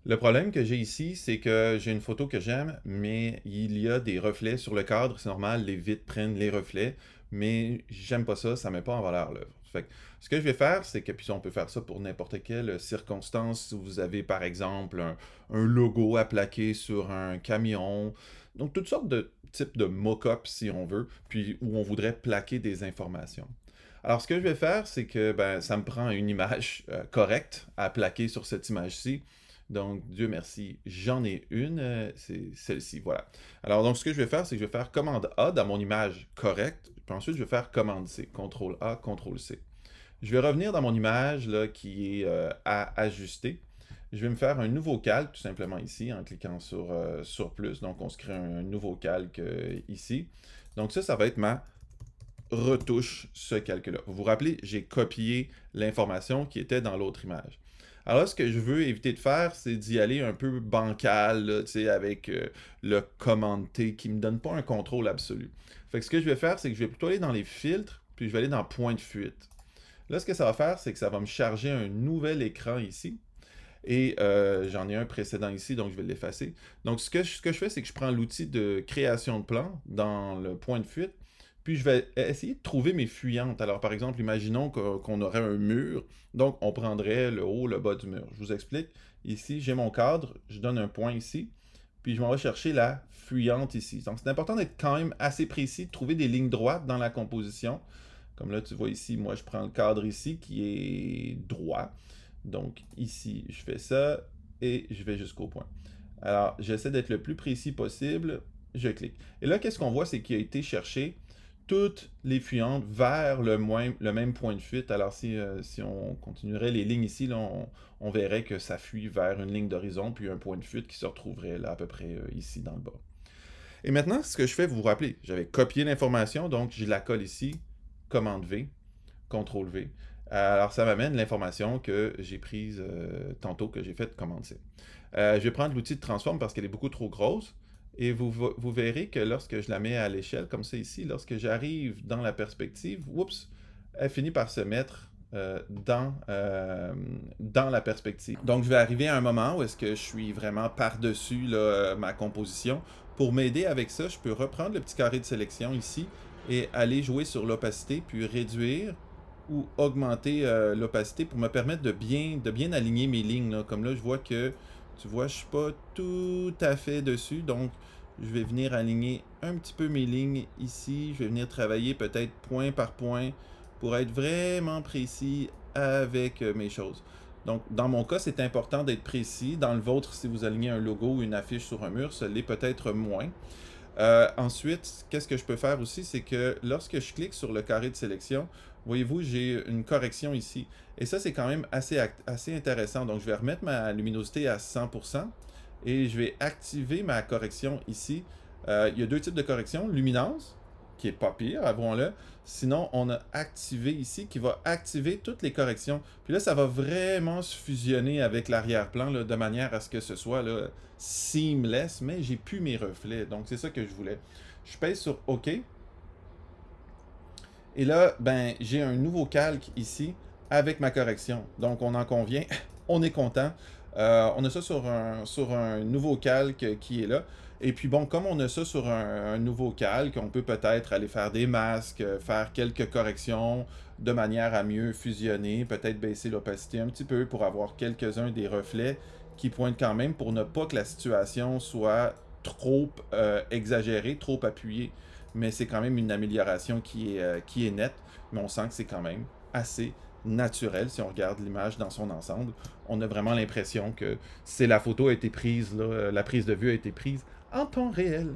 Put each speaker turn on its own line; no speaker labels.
Le problème que j'ai ici, c'est que j'ai une photo que j'aime, mais il y a des reflets sur le cadre. C'est normal, les vitres prennent les reflets, mais j'aime pas ça, ça met pas en valeur l'œuvre. Fait que ce que je vais faire, c'est que, puis on peut faire ça pour n'importe quelle circonstance, si vous avez par exemple un logo à plaquer sur un camion, donc toutes sortes de types de mock-up si on veut, puis où on voudrait plaquer des informations. Alors ce que je vais faire, c'est que ben, ça me prend une image correcte à plaquer sur cette image-ci. Donc, Dieu merci, j'en ai une, c'est celle-ci, voilà. Alors, donc, ce que je vais faire, c'est que je vais faire commande A dans mon image correcte, puis ensuite, je vais faire commande C, CTRL A, CTRL C. Je vais revenir dans mon image, là, qui est à ajuster. Je vais me faire un nouveau calque, tout simplement ici, en cliquant sur plus. Donc, on se crée un nouveau calque ici. Donc, ça va être ma retouche ce calque-là. Vous vous rappelez, j'ai copié l'information qui était dans l'autre image. Alors là, ce que je veux éviter de faire, c'est d'y aller un peu bancal, là, avec le commande T qui ne me donne pas un contrôle absolu. Fait que ce que je vais faire, c'est que je vais plutôt aller dans les filtres, puis je vais aller dans point de fuite. Là, ce que ça va faire, c'est que ça va me charger un nouvel écran ici. Et j'en ai un précédent ici, donc je vais l'effacer. Donc ce que je fais, c'est que je prends l'outil de création de plan dans le point de fuite, puis je vais essayer de trouver mes fuyantes. Alors par exemple, imaginons qu'on aurait un mur, donc on prendrait le haut, le bas du mur. Je vous explique. Ici, j'ai mon cadre, je donne un point ici, puis je m'en vais chercher la fuyante ici. Donc c'est important d'être quand même assez précis, de trouver des lignes droites dans la composition. Comme là, tu vois ici, moi je prends le cadre ici qui est droit. Donc ici, je fais ça et je vais jusqu'au point. Alors, j'essaie d'être le plus précis possible. Je clique. Et là, qu'est-ce qu'on voit, c'est qu'il a été chercher toutes les fuyantes vers le même point de fuite. Alors, si on continuerait les lignes ici, là, on verrait que ça fuit vers une ligne d'horizon, puis un point de fuite qui se retrouverait là à peu près ici dans le bas. Et maintenant, ce que je fais, vous vous rappelez, j'avais copié l'information, donc je la colle ici, commande V, CTRL V. Alors, ça m'amène l'information que j'ai prise tantôt, que j'ai fait commande C. Je vais prendre l'outil de transform parce qu'elle est beaucoup trop grosse. Et vous verrez que lorsque je la mets à l'échelle, comme ça ici, lorsque j'arrive dans la perspective, oups, elle finit par se mettre dans la perspective. Donc, je vais arriver à un moment où est-ce que je suis vraiment par-dessus ma composition. Pour m'aider avec ça, je peux reprendre le petit carré de sélection ici et aller jouer sur l'opacité, puis réduire ou augmenter l'opacité pour me permettre de bien aligner mes lignes. Là. Comme là, je vois que, tu vois, je suis pas tout à fait dessus, donc je vais venir aligner un petit peu mes lignes ici. Je vais venir travailler peut-être point par point pour être vraiment précis avec mes choses. Donc, dans mon cas, c'est important d'être précis. Dans le vôtre, si vous alignez un logo ou une affiche sur un mur, ça l'est peut-être moins. Ensuite, qu'est-ce que je peux faire aussi, c'est que lorsque je clique sur le carré de sélection, voyez-vous, j'ai une correction ici. Et ça, c'est quand même assez intéressant. Donc, je vais remettre ma luminosité à 100% et je vais activer ma correction ici. Il y a deux types de correction. Luminance, qui est pas pire, avouons-le. Sinon, on a activé ici, qui va activer toutes les corrections. Puis là, ça va vraiment se fusionner avec l'arrière-plan, de manière à ce que ce soit là, seamless, mais j'ai plus mes reflets. Donc, c'est ça que je voulais. Je pèse sur OK. Et là, ben, j'ai un nouveau calque ici avec ma correction. Donc, on en convient. On est content. On a ça sur un nouveau calque qui est là. Et puis bon, comme on a ça sur un nouveau calque, on peut peut-être aller faire des masques, faire quelques corrections de manière à mieux fusionner, peut-être baisser l'opacité un petit peu pour avoir quelques-uns des reflets qui pointent quand même pour ne pas que la situation soit trop exagérée, trop appuyée. Mais c'est quand même une amélioration qui est nette, mais on sent que c'est quand même assez naturel si on regarde l'image dans son ensemble. On a vraiment l'impression que c'est la photo a été prise, là, la prise de vue a été prise en temps réel.